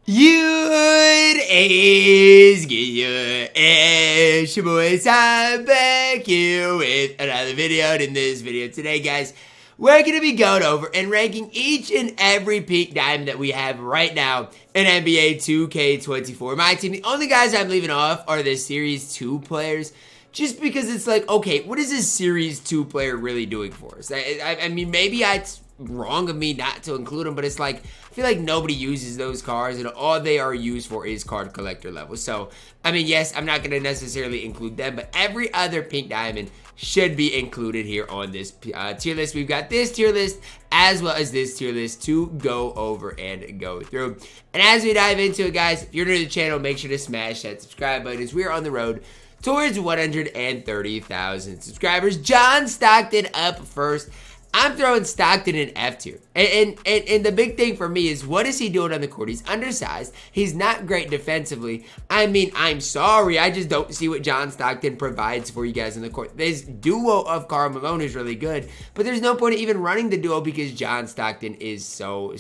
What is good? It's your boy Sam back here with another video. And in this video today, guys, we're going to be going over and ranking each and every pink diamond that we have right now in NBA 2K24 MyTEAM. The only guys I'm leaving off are the Series 2 players. Just because it's like, okay, what is this Series 2 player really doing for us? I mean, maybe it's wrong of me not to include them, but it's like, I feel like nobody uses those cards, and all they are used for is card collector level. So, I mean, yes, I'm not going to necessarily include them, but every other pink diamond should be included here on this tier list. We've got this tier list as well as this tier list to go over and go through. And as we dive into it, guys, if you're new to the channel, make sure to smash that subscribe button as we're on the road towards 130,000 subscribers. John Stockton up first. I'm throwing Stockton in F tier. And the big thing for me is, what is he doing on the court? He's undersized. He's not great defensively. I mean, I'm sorry. I just don't see what John Stockton provides for you guys on the court. This duo of Karl Malone is really good, but there's no point in even running the duo because John Stockton is so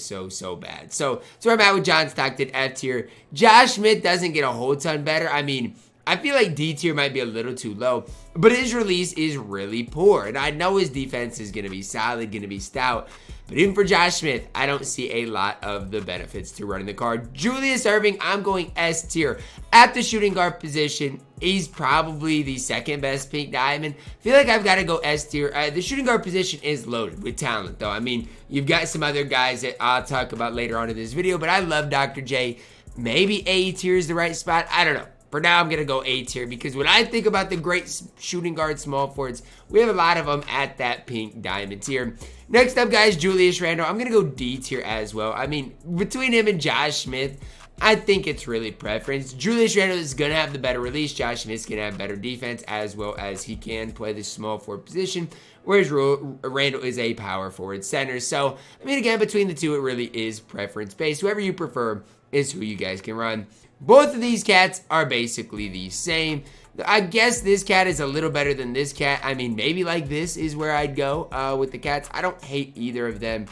bad. So where I'm at with John Stockton, F tier. Josh Smith doesn't get a whole ton better. I mean, I feel like D tier might be a little too low, but his release is really poor. And I know his defense is going to be solid, going to be stout. But even for Josh Smith, I don't see a lot of the benefits to running the card. Julius Erving, I'm going S tier. At the shooting guard position, he's probably the second best pink diamond. I feel like I've got to go S tier. The shooting guard position is loaded with talent, though. I mean, you've got some other guys that I'll talk about later on in this video, but I love Dr. J. Maybe A tier is the right spot. I don't know. For now, I'm going to go A tier because when I think about the great shooting guard small forwards, we have a lot of them at that pink diamond tier. Next up, guys, Julius Randle. I'm going to go D tier as well. I mean, between him and Josh Smith, I think it's really preference. Julius Randle is going to have the better release. Josh Smith's going to have better defense as well as he can play the small forward position, whereas Randle is a power forward center. So, I mean, again, between the two, it really is preference based. Whoever you prefer is who you guys can run. Both of these cats are basically the same. I guess this cat is a little better than this cat. I mean, maybe like this is where I'd go with the cats. I don't hate either of them.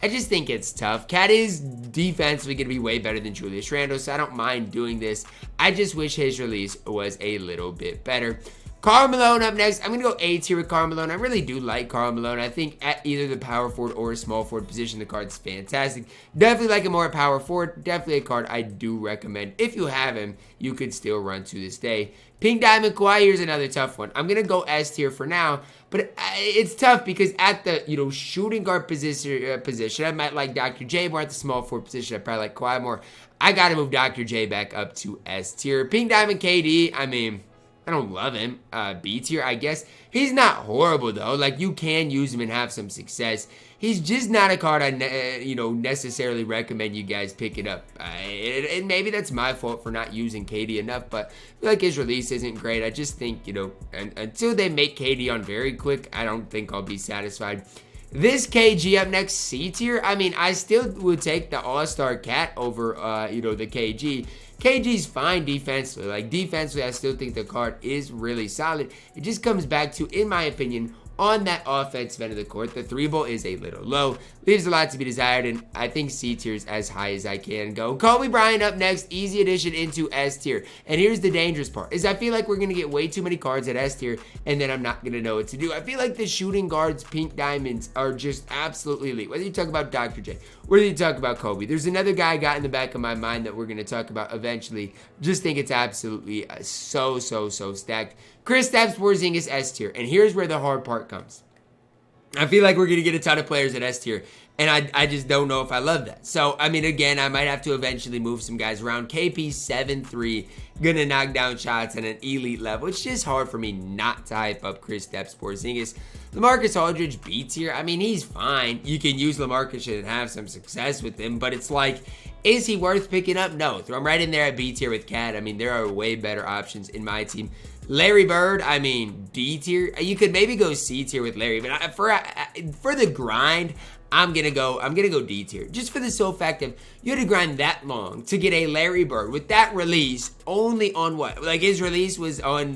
I just think it's tough. Cat is defensively going to be way better than Julius Randle, so I don't mind doing this. I just wish his release was a little bit better. Karl Malone up next. I'm going to go A tier with Karl Malone. I really do like Karl Malone. I think at either the power forward or a small forward position, the card's fantastic. Definitely like him more at power forward. Definitely a card I do recommend. If you have him, you could still run to this day. Pink Diamond Kawhi, here's another tough one. I'm going to go S tier for now, but it's tough because at the shooting guard position, I might like Dr. J more. At the small forward position, I probably like Kawhi more. I got to move Dr. J back up to S tier. Pink Diamond KD, I mean, I don't love him. B tier, I guess. He's not horrible, though. Like, you can use him and have some success. He's just not a card I, necessarily recommend you guys pick it up. And maybe that's my fault for not using KD enough, but I feel like his release isn't great. I just think, until they make KD on very quick, I don't think I'll be satisfied. This KG up next, C tier. I mean, I still would take the All-Star Cat over, the KG. KG's fine defensively. Like, defensively, I still think the card is really solid. It just comes back to, in my opinion, on that offensive end of the court, the 3-ball is a little low. Leaves a lot to be desired, and I think C tier is as high as I can go. Kobe Bryant up next, easy addition into S tier. And here's the dangerous part, is I feel like we're going to get way too many cards at S tier, and then I'm not going to know what to do. I feel like the shooting guards, pink diamonds, are just absolutely elite. Whether you talk about Dr. J, whether you talk about Kobe, there's another guy I got in the back of my mind that we're going to talk about eventually. Just think it's absolutely so stacked. Kristaps Porzingis S tier, and here's where the hard part comes. I feel like we're going to get a ton of players at S tier, and I just don't know if I love that. So, I mean, again, I might have to eventually move some guys around. KP 7'3", going to knock down shots at an elite level. It's just hard for me not to hype up Kristaps Porzingis. LaMarcus Aldridge B tier, I mean, he's fine. You can use LaMarcus and have some success with him, but it's like, is he worth picking up? No. Throw him right in there at B tier with Cat. I mean, there are way better options in my team. Larry Bird, I mean, D tier. You could maybe go C tier with Larry, but for the grind, I'm gonna go D tier. Just for the sole fact of you had to grind that long to get a Larry Bird with that release only on what? Like, his release was on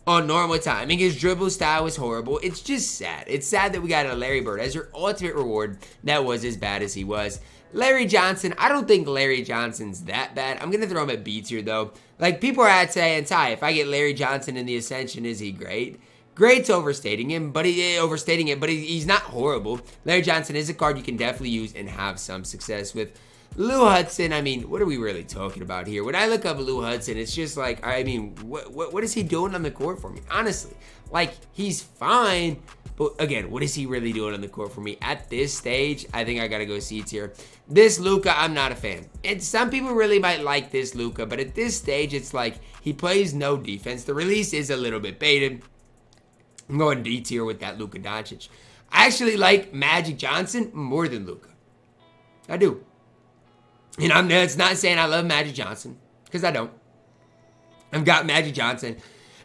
normal timing. His dribble style was horrible. It's just sad. It's sad that we got a Larry Bird as your ultimate reward that was as bad as he was. Larry Johnson, I don't think Larry Johnson's that bad. I'm going to throw him at B tier, though. Like, people are at saying, Ty, if I get Larry Johnson in the Ascension, is he great? Great's overstating him, but he's not horrible. Larry Johnson is a card you can definitely use and have some success with. Lou Hudson, I mean, what are we really talking about here? When I look up Lou Hudson, it's just like, I mean, what is he doing on the court for me? Honestly, like, he's fine, but again, what is he really doing on the court for me? At this stage, I think I gotta go C tier. This Luka, I'm not a fan. And some people really might like this Luka, but at this stage, it's like, he plays no defense. The release is a little bit baited. I'm going D tier with that Luka Doncic. I actually like Magic Johnson more than Luka. I do. And it's not saying I love Magic Johnson, because I don't. I've got Magic Johnson.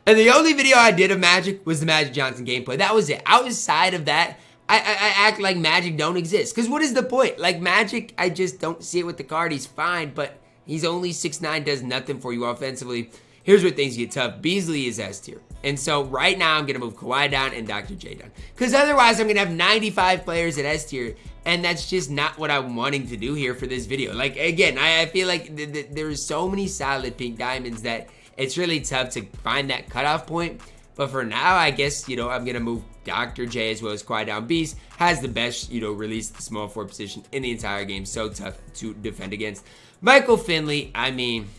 And the only video I did of Magic was the Magic Johnson gameplay. That was it. Outside of that, I act like Magic don't exist. Because what is the point? Like, Magic, I just don't see it with the card. He's fine, but he's only 6'9", does nothing for you offensively. Here's where things get tough. Beasley is S tier. And so right now I'm going to move Kawhi down and Dr. J down. Because otherwise I'm going to have 95 players at S tier. And that's just not what I'm wanting to do here for this video. Like, again, I feel like there's so many solid pink diamonds that it's really tough to find that cutoff point. But for now, I guess, I'm going to move Dr. J as well as Kawhi down. Beast has the best, release the small forward position in the entire game. So tough to defend against. Michael Finley, I mean,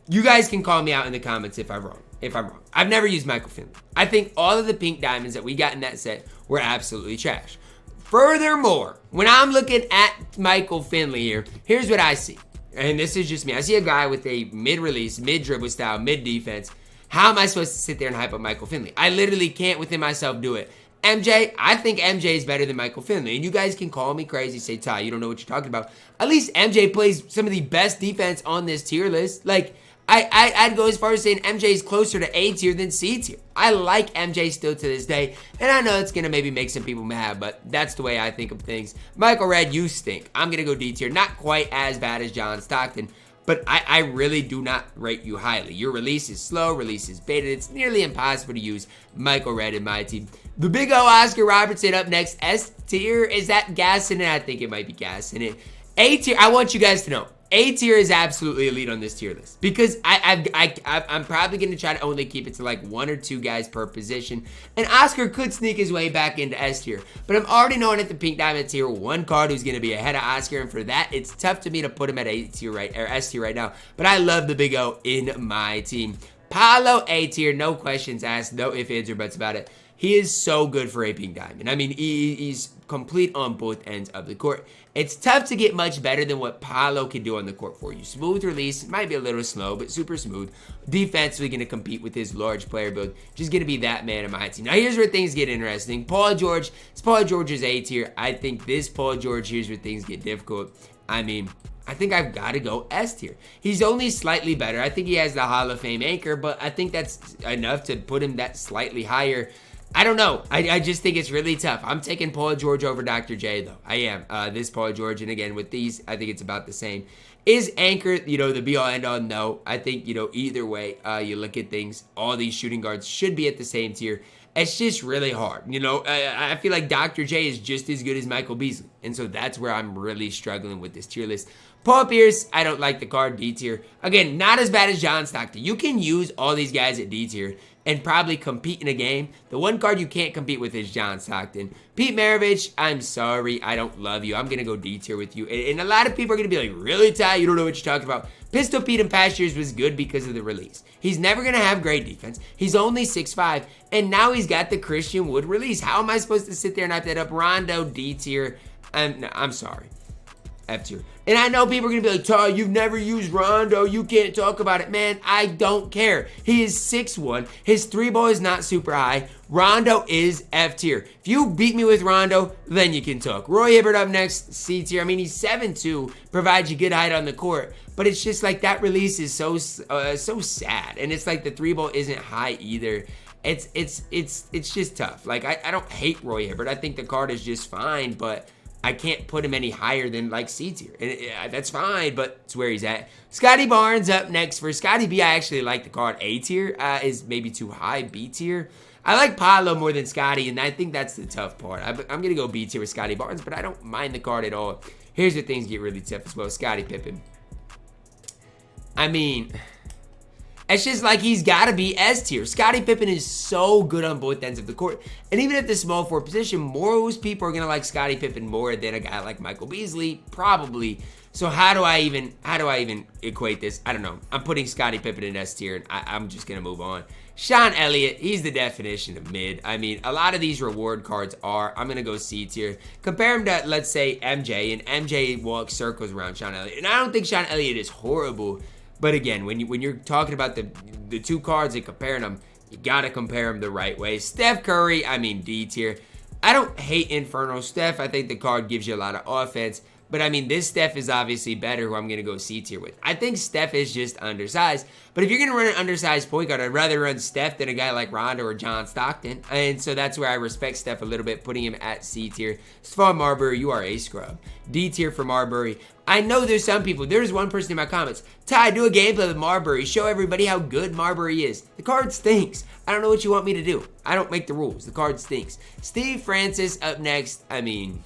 you guys can call me out in the comments if I'm wrong. I've never used Michael Finley. I think all of the pink diamonds that we got in that set were absolutely trash. Furthermore, when I'm looking at Michael Finley here, here's what I see. And this is just me. I see a guy with a mid-release, mid-dribble style, mid-defense. How am I supposed to sit there and hype up Michael Finley? I literally can't within myself do it. MJ, I think MJ is better than Michael Finley. And you guys can call me crazy, say, Ty, you don't know what you're talking about. At least MJ plays some of the best defense on this tier list. Like, I'd go as far as saying MJ is closer to A tier than C tier. I like MJ still to this day, and I know it's going to maybe make some people mad, but that's the way I think of things. Michael Redd, you stink. I'm going to go D tier. Not quite as bad as John Stockton, but I really do not rate you highly. Your release is slow, release is baited. It's nearly impossible to use Michael Redd in my team. The big O Oscar Robertson up next. S tier, is that gas in it? I think it might be gas in it. A tier, I want you guys to know. A tier is absolutely elite on this tier list because I'm probably going to try to only keep it to like 1 or 2 guys per position. And Oscar could sneak his way back into S tier. But I'm already knowing at the pink diamond tier, one card who's going to be ahead of Oscar. And for that, it's tough to me to put him at A tier or S tier right now. But I love the big O in my team. Paolo A tier, no questions asked, no ifs, ands, or buts about it. He is so good for a pink diamond. I mean, he's complete on both ends of the court. It's tough to get much better than what Paolo can do on the court for you. Smooth release, might be a little slow, but super smooth. Defensively going to compete with his large player build. Just going to be that man in my team. Now, here's where things get interesting. Paul George, it's Paul George's A tier. I think this Paul George, here's where things get difficult. I mean, I think I've got to go S tier. He's only slightly better. I think he has the Hall of Fame anchor, but I think that's enough to put him that slightly higher. I don't know. I just think it's really tough. I'm taking Paul George over Dr. J, though. I am. This Paul George, and again, with these, I think it's about the same. Is anchor, the be-all, end-all? No. I think, either way, you look at things, all these shooting guards should be at the same tier. It's just really hard. I feel like Dr. J is just as good as Michael Beasley. And so that's where I'm really struggling with this tier list. Paul Pierce, I don't like the card, D tier. Again, not as bad as John Stockton. You can use all these guys at D tier and probably compete in a game. The one card you can't compete with is John Stockton. Pete Maravich, I'm sorry, I don't love you. I'm going to go D tier with you. And a lot of people are going to be like, really, Ty? You don't know what you're talking about. Pistol Pete in past years was good because of the release. He's never going to have great defense. He's only 6'5", and now he's got the Christian Wood release. How am I supposed to sit there and hype that up? Rondo, D tier. I'm sorry. F tier. And I know people are going to be like, Ty, you've never used Rondo. You can't talk about it. Man, I don't care. He is 6'1". His 3-ball is not super high. Rondo is F tier. If you beat me with Rondo, then you can talk. Roy Hibbert up next, C tier. I mean, he's 7'2", provides you good height on the court. But it's just like that release is so sad. And it's like the 3-ball isn't high either. It's just tough. Like, I don't hate Roy Hibbert. I think the card is just fine, but I can't put him any higher than like C tier. And that's fine, but it's where he's at. Scotty Barnes up next. For Scotty B, I actually like the card. A tier is maybe too high. B tier. I like Paolo more than Scotty, and I think that's the tough part. I'm going to go B tier with Scotty Barnes, but I don't mind the card at all. Here's where things get really tough as well. Scottie Pippen. I mean, it's just like he's got to be S tier. Scottie Pippen is so good on both ends of the court. And even at the small forward position, most people are going to like Scottie Pippen more than a guy like Michael Beasley, probably. So how do I even equate this? I don't know. I'm putting Scottie Pippen in S tier, and I'm just going to move on. Sean Elliott, he's the definition of mid. I mean, a lot of these reward cards are. I'm going to go C tier. Compare him to, let's say, MJ, and MJ walks circles around Sean Elliott. And I don't think Sean Elliott is horrible. But again, when you're talking about the two cards and comparing them, you got to compare them the right way. Steph Curry, I mean, D tier. I don't hate Inferno Steph. I think the card gives you a lot of offense. But I mean, this Steph is obviously better, who I'm going to go C tier with. I think Steph is just undersized. But if you're going to run an undersized point guard, I'd rather run Steph than a guy like Rondo or John Stockton. And so that's where I respect Steph a little bit, putting him at C tier. Stephon Marbury, you are a scrub. D tier for Marbury. I know there's some people. There's one person in my comments. Ty, do a gameplay with Marbury. Show everybody how good Marbury is. The card stinks. I don't know what you want me to do. I don't make the rules. The card stinks. Steve Francis up next. I mean,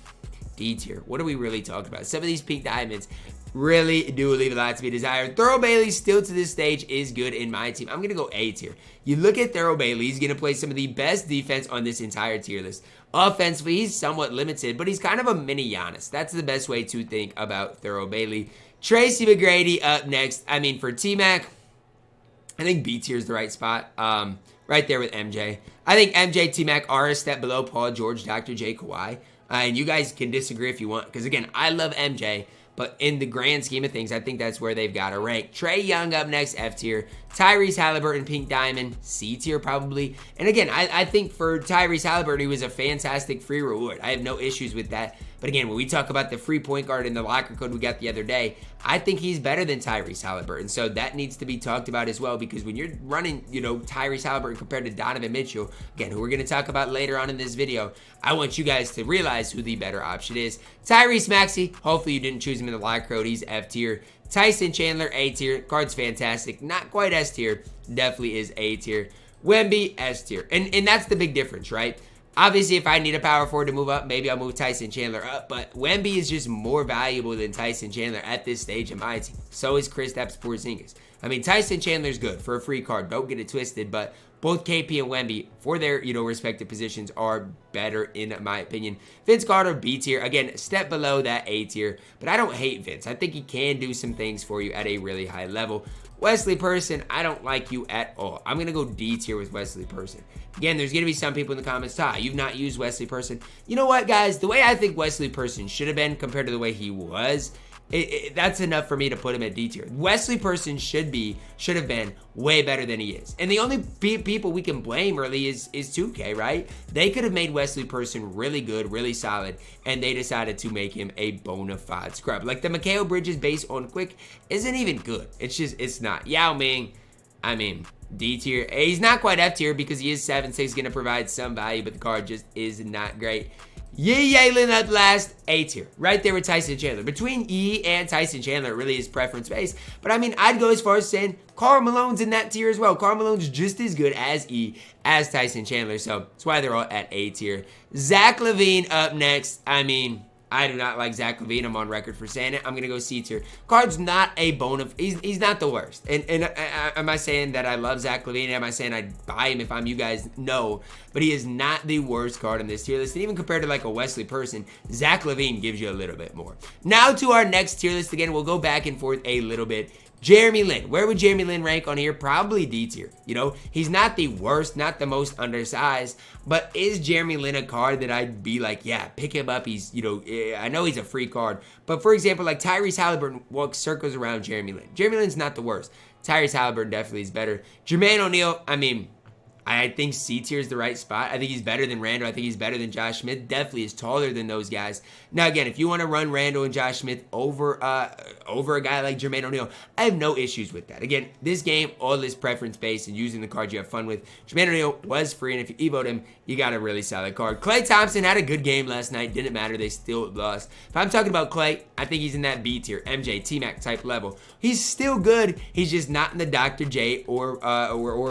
D tier. What are we really talking about? Some of these pink diamonds really do leave a lot to be desired. Thurl Bailey still to this stage is good in my team. I'm going to go A tier. You look at Thurl Bailey, he's going to play some of the best defense on this entire tier list. Offensively, he's somewhat limited, but he's kind of a mini Giannis. That's the best way to think about Thurl Bailey. Tracy McGrady up next. I mean, for T-Mac, I think B tier is the right spot. Right there with MJ. I think MJ, T-Mac are a step below Paul George, Dr. J, Kawhi. And you guys can disagree if you want, because again, I love MJ, but in the grand scheme of things, I think that's where they've got to rank. Trae Young up next, F tier. Tyrese Halliburton, Pink Diamond, C tier probably. And again, I think for Tyrese Halliburton, he was a fantastic free reward. I have no issues with that. But again, when we talk about the free point guard in the locker code we got the other day, I think he's better than Tyrese Halliburton. So that needs to be talked about as well, because when you're running, Tyrese Halliburton compared to Donovan Mitchell, again, who we're going to talk about later on in this video, I want you guys to realize who the better option is. Tyrese Maxey, hopefully you didn't choose him in the locker code. He's F tier. Tyson Chandler, A tier. Card's fantastic. Not quite S tier. Definitely is A tier. Wemby, S tier. And that's the big difference, right? Obviously, if I need a power forward to move up, maybe I'll move Tyson Chandler up. But Wemby is just more valuable than Tyson Chandler at this stage in my team. So is Kristaps Porzingis. I mean, Tyson Chandler's good for a free card. Don't get it twisted. But both KP and Wemby, for their respective positions, are better in my opinion. Vince Carter, B tier. Again, step below that A tier. But I don't hate Vince. I think he can do some things for you at a really high level. Wesley Person, I don't like you at all. I'm going to go D tier with Wesley Person. Again, there's going to be some people in the comments, Ty, you've not used Wesley Person. You know what, guys? The way I think Wesley Person should have been compared to the way he was, that's enough for me to put him at D tier. Wesley Person should have been way better than he is. And the only people we can blame really is 2K, right? They could have made Wesley Person really good, really solid, and they decided to make him a bona fide scrub. Like the Mikal Bridges base on Quick isn't even good. It's not. Yao Ming, I mean, D tier. He's not quite F tier because he is 7'6", going to provide some value, but the card just is not great. Yee Yalen up last, A tier. Right there with Tyson Chandler. Between Yee and Tyson Chandler, it really is preference based. But I mean, I'd go as far as saying Karl Malone's in that tier as well. Karl Malone's just as good as E as Tyson Chandler. So that's why they're all at A tier. Zach LaVine up next. I mean, I do not like Zach LaVine. I'm on record for saying it. I'm going to go C tier. Card's not a he's not the worst. And am I saying that I love Zach LaVine? Am I saying I'd buy him if I'm you guys? No. But he is not the worst card on this tier list. And even compared to like a Wesley Person, Zach LaVine gives you a little bit more. Now to our next tier list. Again, we'll go back and forth a little bit. Jeremy Lin. Where would Jeremy Lin rank on here? Probably D tier. He's not the worst, not the most undersized, but is Jeremy Lin a card that I'd be like, yeah, pick him up. He's, I know he's a free card, but for example, like Tyrese Halliburton walks circles around Jeremy Lin. Jeremy Lin's not the worst. Tyrese Halliburton definitely is better. Jermaine O'Neal, I mean, I think C tier is the right spot. I think he's better than Randall. I think he's better than Josh Smith. Definitely is taller than those guys. Now, again, if you want to run Randall and Josh Smith over a guy like Jermaine O'Neal, I have no issues with that. Again, this game, all is preference-based and using the cards you have fun with. Jermaine O'Neal was free, and if you evoed him, you got a really solid card. Klay Thompson had a good game last night. Didn't matter. They still lost. If I'm talking about Klay, I think he's in that B tier, MJ, T-Mac type level. He's still good. He's just not in the Dr. J or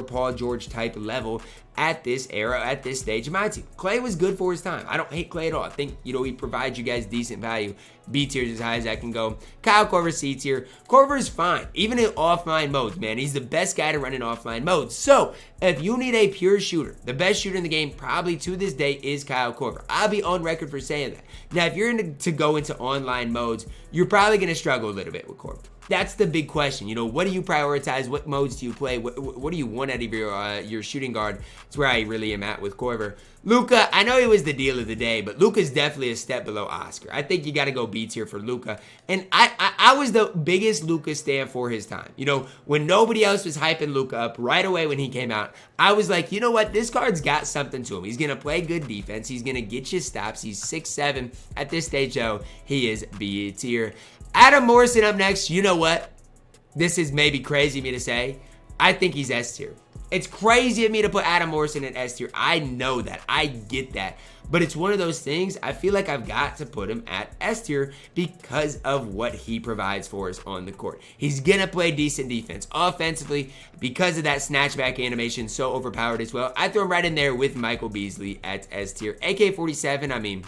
Paul George type level. level at this era, at this stage of my team. Clay was good for his time. I don't hate Clay at all. I think, you know, he provides you guys decent value. B tier is as high as I can go. Kyle Korver, C tier. Korver is fine, even in offline modes, man. He's the best guy to run in offline modes. So, if you need a pure shooter, the best shooter in the game probably to this day is Kyle Korver. I'll be on record for saying that. Now, if you're to go into online modes, you're probably going to struggle a little bit with Korver. That's the big question. You know, what do you prioritize? What modes do you play? What do you want out of your shooting guard? It's where I really am at with Korver. Luka, I know he was the deal of the day, but Luka's definitely a step below Oscar. I think you got to go B tier for Luka. And I was the biggest Luka stan for his time. You know, when nobody else was hyping Luka up right away when he came out, I was like, you know what? This card's got something to him. He's going to play good defense. He's going to get you stops. He's 6'7". At this stage, though, he is B tier. Adam Morrison up next. You know what? This is maybe crazy of me to say. I think he's S tier. It's crazy of me to put Adam Morrison in S tier. I know that. I get that. But it's one of those things, I feel like I've got to put him at S tier because of what he provides for us on the court. He's going to play decent defense. Offensively, because of that snatchback animation, so overpowered as well. I throw him right in there with Michael Beasley at S tier. AK-47, I mean,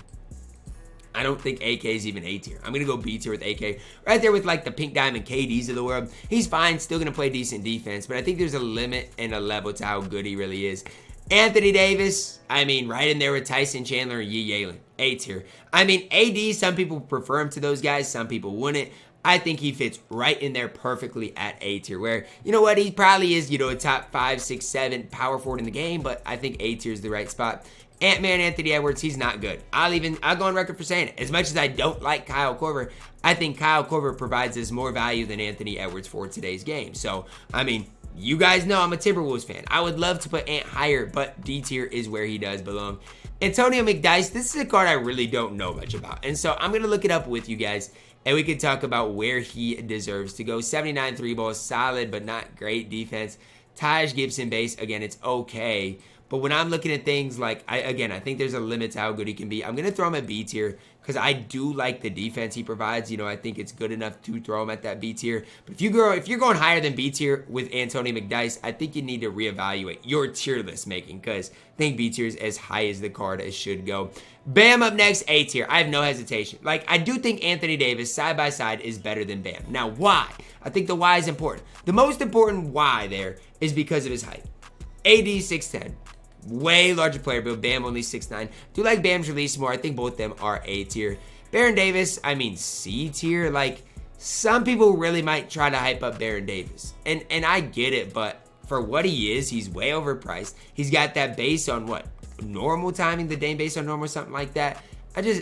I don't think AK is even A tier. I'm going to go B tier with AK. Right there with like the pink diamond KDs of the world. He's fine, still going to play decent defense, but I think there's a limit and a level to how good he really is. Anthony Davis, I mean, right in there with Tyson Chandler and Yalen. A tier. I mean, AD, some people prefer him to those guys, some people wouldn't. I think he fits right in there perfectly at A tier, where, you know what, he probably is, you know, a top 5, 6, 7 power forward in the game, but I think A tier is the right spot. Ant-Man Anthony Edwards, he's not good. I'll go on record for saying it. As much as I don't like Kyle Korver, I think Kyle Korver provides us more value than Anthony Edwards for today's game. So, I mean, you guys know I'm a Timberwolves fan. I would love to put Ant higher, but D tier is where he does belong. Antonio McDyess, this is a card I really don't know much about. And so I'm going to look it up with you guys, and we can talk about where he deserves to go. 79 3 balls, solid, but not great defense. Taj Gibson base, again, it's okay. But when I'm looking at things like, I think there's a limit to how good he can be. I'm going to throw him at B tier because I do like the defense he provides. You know, I think it's good enough to throw him at that B tier. But if you're going higher than B tier with Antonio McDyess, I think you need to reevaluate your tier list making because I think B tier is as high as the card as should go. Bam up next, A tier. I have no hesitation. Like, I do think Anthony Davis side by side is better than Bam. Now, why? I think the why is important. The most important why there is because of his height. AD 6'10". Way larger player build. Bam only 6'9". Do like Bam's release more. I think both of them are A tier. Baron Davis, I mean C tier. Like, some people really might try to hype up Baron Davis. And I get it, but for what he is, he's way overpriced. He's got that base on what? Normal timing, the Dame base on normal, something like that.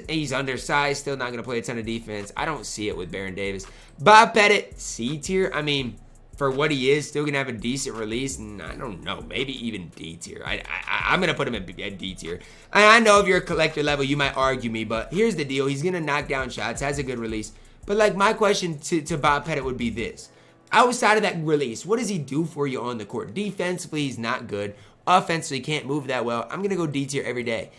He's undersized, still not going to play a ton of defense. I don't see it with Baron Davis. Bob Pettit, C tier. I mean, for what he is, still going to have a decent release, and I don't know, maybe even D tier. I'm going to put him at D tier. And I know if you're a collector level, you might argue me, but here's the deal. He's going to knock down shots, has a good release. But, like, my question to Bob Pettit would be this. Outside of that release, what does he do for you on the court? Defensively, he's not good. Offensively, can't move that well. I'm going to go D tier every day.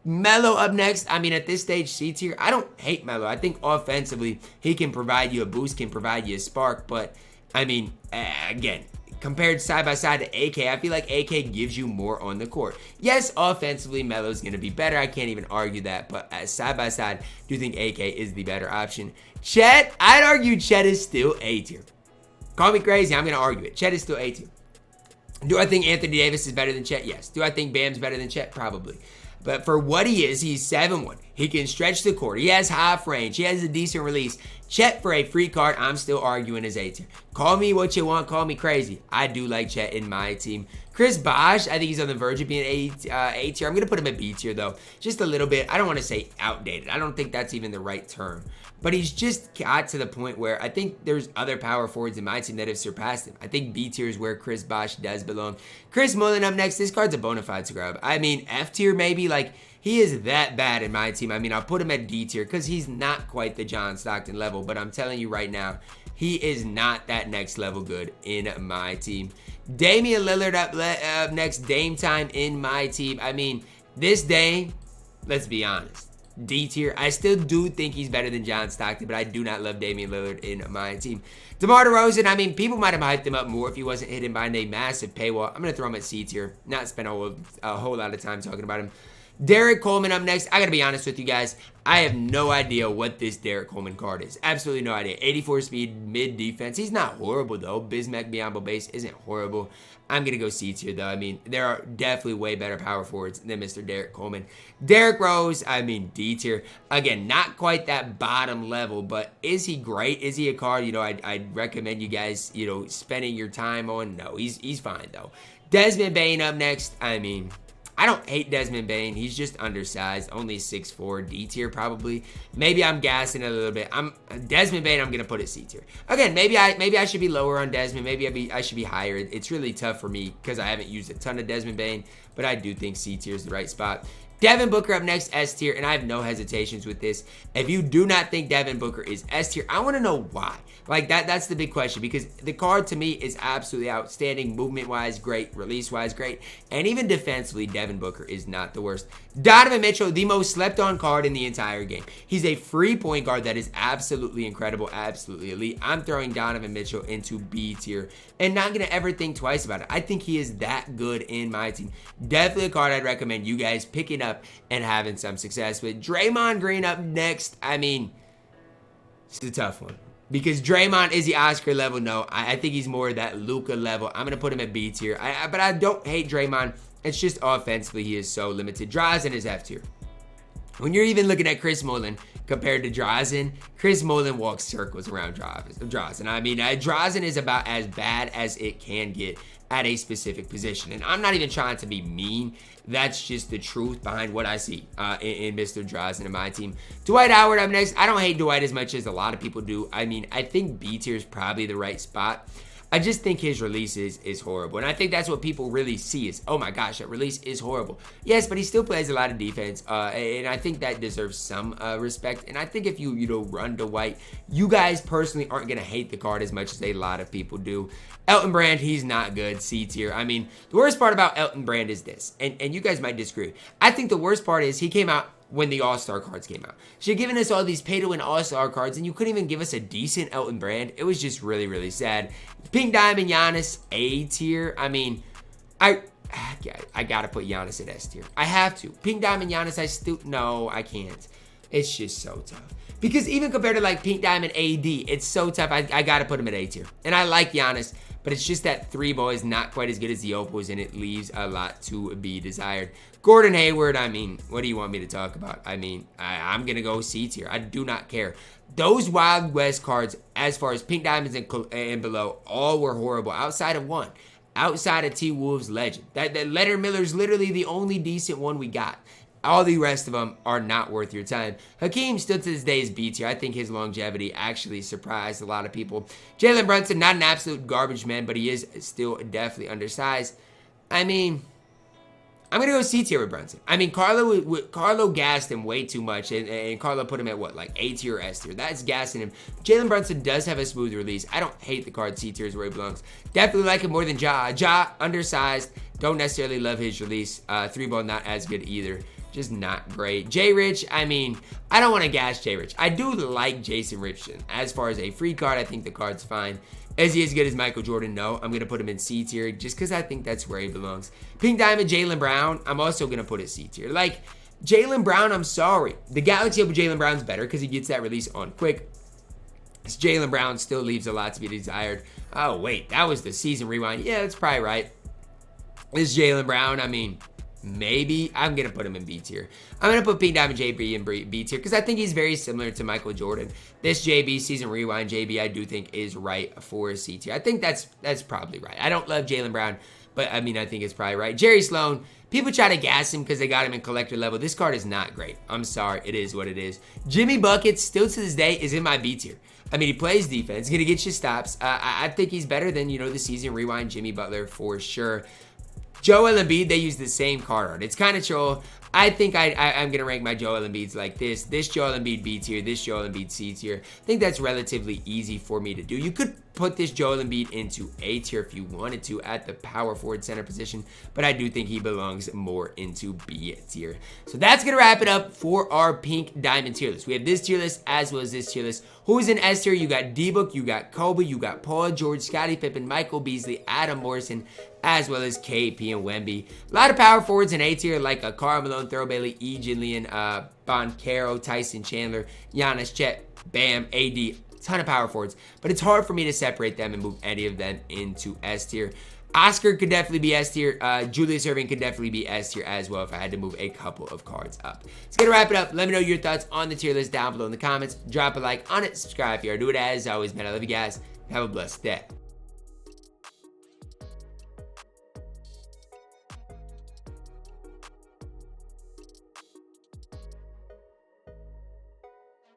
Melo up next. I mean, at this stage, C tier. I don't hate Melo. I think offensively, he can provide you a boost, can provide you a spark, but I mean, again, compared side by side to AK, I feel like AK gives you more on the court. Yes, offensively, Melo's going to be better. I can't even argue that. But side by side, I do think AK is the better option. Chet, I'd argue Chet is still A tier. Call me crazy. I'm going to argue it. Chet is still A tier. Do I think Anthony Davis is better than Chet? Yes. Do I think Bam's better than Chet? Probably. But for what he is, he's 7'1". He can stretch the court. He has half range. He has a decent release. Chet for a free card, I'm still arguing as A tier. Call me what you want. Call me crazy. I do like Chet in my team. Chris Bosh, I think he's on the verge of being A tier. I'm going to put him at B tier, though. Just a little bit. I don't want to say outdated. I don't think that's even the right term. But he's just got to the point where I think there's other power forwards in my team that have surpassed him. I think B tier is where Chris Bosh does belong. Chris Mullin up next. This card's a bona fide scrub. I mean, F tier maybe. Like, he is that bad in my team. I mean, I'll put him at D tier because he's not quite the John Stockton level. But I'm telling you right now, he is not that next level good in my team. Damian Lillard up next. Dame time in my team. I mean, this Dame, let's be honest. D tier. I still do think he's better than John Stockton, but I do not love Damian Lillard in my team. DeMar DeRozan, I mean, people might have hyped him up more if he wasn't hidden behind a massive paywall. I'm going to throw him at C tier. Not spend a whole lot of time talking about him. Derek Coleman up next. I got to be honest with you guys. I have no idea what this Derek Coleman card is. Absolutely no idea. 84 speed, mid defense. He's not horrible, though. Bismack Biyombo base isn't horrible. I'm going to go C tier, though. I mean, there are definitely way better power forwards than Mr. Derek Coleman. Derrick Rose, I mean, D tier. Again, not quite that bottom level, but is he great? Is he a card, I'd recommend you guys, spending your time on? No, he's fine, though. Desmond Bane up next. I mean, I don't hate Desmond Bane. He's just undersized. Only 6'4", D tier probably. Maybe I'm gassing it a little bit. Desmond Bane, I'm going to put it C tier. Again, maybe I should be lower on Desmond. Maybe I should be higher. It's really tough for me because I haven't used a ton of Desmond Bane, but I do think C tier is the right spot. Devin Booker up next, S tier, and I have no hesitations with this. If you do not think Devin Booker is S tier, I want to know why. Like, that's the big question, because the card to me is absolutely outstanding. Movement-wise, great. Release-wise, great. And even defensively, Devin Booker is not the worst. Donovan Mitchell, the most slept-on card in the entire game. He's a free point guard that is absolutely incredible, absolutely elite. I'm throwing Donovan Mitchell into B tier and not going to ever think twice about it. I think he is that good in my team. Definitely a card I'd recommend you guys picking up and having some success with. Draymond Green up next. I mean, it's a tough one. Because Draymond, is he Oscar level? No. I think he's more that Luka level. I'm going to put him at B tier. But I don't hate Draymond. It's just offensively, he is so limited. Drazen is F tier. When you're even looking at Chris Mullin compared to Drazen, Chris Mullin walks circles around Drazen. I mean, Drazen is about as bad as it can get at a specific position. And I'm not even trying to be mean. That's just the truth behind what I see in Mr. Drazen in my team. Dwight Howard up next. I don't hate Dwight as much as a lot of people do. I mean, I think B tier is probably the right spot. I just think his release is horrible. And I think that's what people really see is, oh my gosh, that release is horrible. Yes, but he still plays a lot of defense. And I think that deserves some respect. And I think if you run Dwight, you guys personally aren't going to hate the card as much as a lot of people do. Elton Brand, he's not good. C tier. I mean, the worst part about Elton Brand is this. And you guys might disagree. I think the worst part is he came out when the All-Star cards came out. You're giving us all these pay-to-win All-Star cards, and you couldn't even give us a decent Elton Brand. It was just really, really sad. Pink Diamond Giannis, A tier. I mean, I gotta put Giannis at S tier. I have to. Pink Diamond Giannis, no, I can't. It's just so tough. Because even compared to like Pink Diamond AD, it's so tough. I gotta put him at A tier. And I like Giannis, but it's just that 3-ball is not quite as good as the Opals, and it leaves a lot to be desired. Gordon Hayward, I mean, what do you want me to talk about? I mean, I'm going to go C tier. I do not care. Those Wild West cards, as far as Pink Diamonds and below, all were horrible outside of one. Outside of T-Wolves Legend. That Leonard Miller's literally the only decent one we got. All the rest of them are not worth your time. Hakeem still to this day is B tier. I think his longevity actually surprised a lot of people. Jalen Brunson, not an absolute garbage man, but he is still definitely undersized. I mean, I'm going to go C tier with Brunson. I mean, Carlo gassed him way too much, and Carlo put him at what, like A tier or S tier? That's gassing him. Jalen Brunson does have a smooth release. I don't hate the card. C tier is where he belongs. Definitely like him more than Ja. Ja, undersized. Don't necessarily love his release. 3-ball, not as good either. Just not great. Jay Rich, I mean, I don't want to gas Jay Rich. I do like Jason Richardson. As far as a free card, I think the card's fine. Is he as good as Michael Jordan? No. I'm going to put him in C tier just because I think that's where he belongs. Pink Diamond, Jaylen Brown, I'm also going to put it C tier. Like, Jaylen Brown, I'm sorry. The Galaxy of Jaylen Brown's better because he gets that release on quick. This Jaylen Brown still leaves a lot to be desired. Oh, wait, that was the season rewind. Yeah, that's probably right. This Jaylen Brown, I mean, maybe I'm going to put him in B tier. I'm going to put Pink Diamond JB in B tier because I think he's very similar to Michael Jordan. This JB season rewind JB I do think is right for C tier. I think that's probably right. I don't love Jaylen Brown, but I mean, I think it's probably right. Jerry Sloan, people try to gas him because they got him in collector level. This card is not great. I'm sorry. It is what it is. Jimmy Buckets, still to this day, is in my B tier. I mean, he plays defense. He's going to get you stops. I think he's better than, the season rewind Jimmy Butler for sure. Joel Embiid, they use the same card art. It's kind of troll. I think I'm going to rank my Joel Embiids like this. This Joel Embiid B tier, this Joel Embiid C tier. I think that's relatively easy for me to do. You could put this Joel Embiid into A tier if you wanted to at the power forward center position, but I do think he belongs more into B tier. So that's going to wrap it up for our pink diamond tier list. We have this tier list as well as this tier list. Who's in S tier? You got D-Book, you got Kobe, you got Paul George, Scottie Pippen, Michael Beasley, Adam Morrison, as well as KP and Wemby. A lot of power forwards in A tier like Karl Malone, Thurl Bailey, E. Jillian, Boncaro, Tyson Chandler, Giannis, Chet, Bam, AD. Ton of power forwards, but it's hard for me to separate them and move any of them into S tier. Oscar could definitely be S tier. Julius Erving could definitely be S tier as well if I had to move a couple of cards up. It's gonna wrap it up. Let me know your thoughts on the tier list down below in the comments. Drop a like on it, subscribe if you are. Do it as always, man. I love you guys. Have a blessed day.